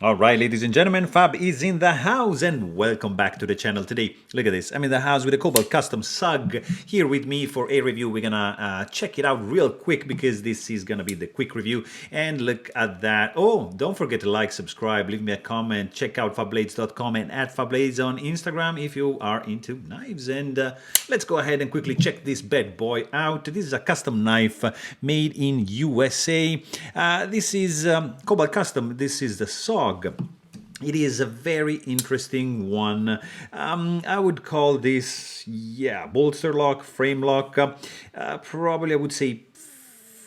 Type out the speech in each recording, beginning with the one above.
All right, ladies and gentlemen, Fab is in the house and welcome back to the channel today. Look at this. I'm in the house with a Cobalt Custom SUG here with me for a review. We're gonna check it out real quick because this is gonna be the quick review. And look at that. Oh, don't forget to like, subscribe, leave me a comment, check out fablades.com and at Fablades on Instagram if you are into knives. And let's go ahead and quickly check this bad boy out. This is a custom knife made in USA. This is Cobalt Custom. This is the SUG. It is a very interesting one. I would call this, yeah, bolster lock, frame lock. Probably I would say,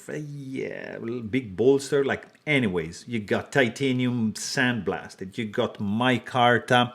yeah, big bolster. Like, anyways, you got titanium sandblasted. You got micarta,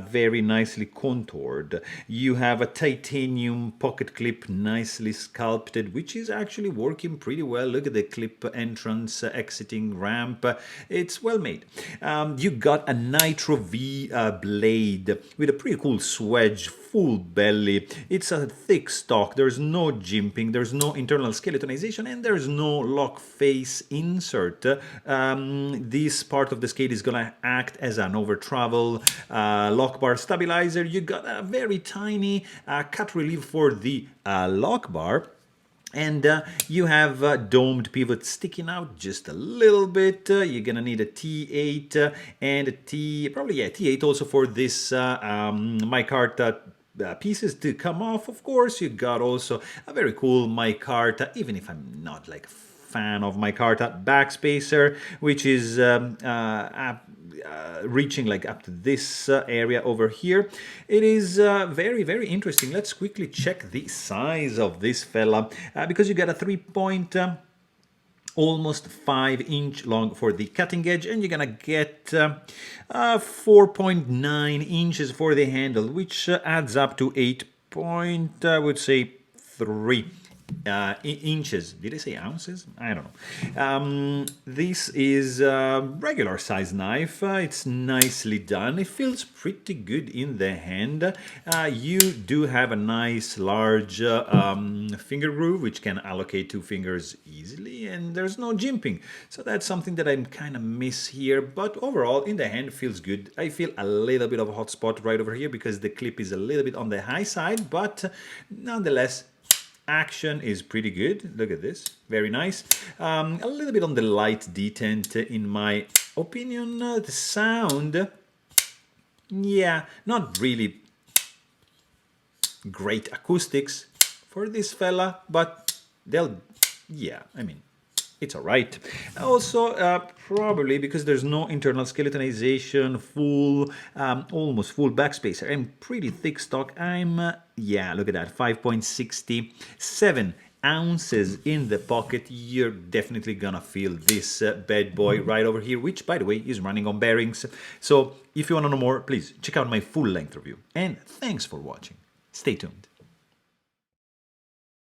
very nicely contoured. You have a titanium pocket clip, nicely sculpted, which is actually working pretty well. Look at the clip entrance, exiting ramp. It's well made. You got a Nitro V blade with a pretty cool swedge, full belly. It's a thick stock. There's no jimping. There's no internal skeletonization, and there's no lock face insert. This part of the skate is gonna act as an over travel lock bar stabilizer. You got a very tiny cut relief for the lock bar. And you have domed pivot sticking out just a little bit. You're gonna need a T8 and a T8 also for this micarta pieces to come off. Of course, you got also a very cool micarta, even if I'm not like a fan of micarta, backspacer, which is reaching like up to this area over here. It is very, very interesting. Let's quickly check the size of this fella because you got a 3 almost 5-inch long for the cutting edge, and you're gonna get 4.9 inches for the handle, which adds up to 8 I would say 3 inches. Did I say ounces? I don't know. This is a regular size knife. It's nicely done. It feels pretty good in the hand. You do have a nice large finger groove, which can allocate 2 fingers easily, and there's no jimping. So that's something that I kind of miss here, but overall in the hand feels good. I feel a little bit of a hot spot right over here because the clip is a little bit on the high side, but nonetheless, action is pretty good. Look at this, very nice. A little bit on the light detent in my opinion. The sound, yeah, not really great acoustics for this fella, but yeah, I mean, it's all right. Also, probably because there's no internal skeletonization, almost full backspacer, and pretty thick stock. Yeah, look at that, 5.67 ounces in the pocket. You're definitely gonna feel this bad boy right over here, which, by the way, is running on bearings. So if you want to know more, please check out my full-length review. And thanks for watching. Stay tuned.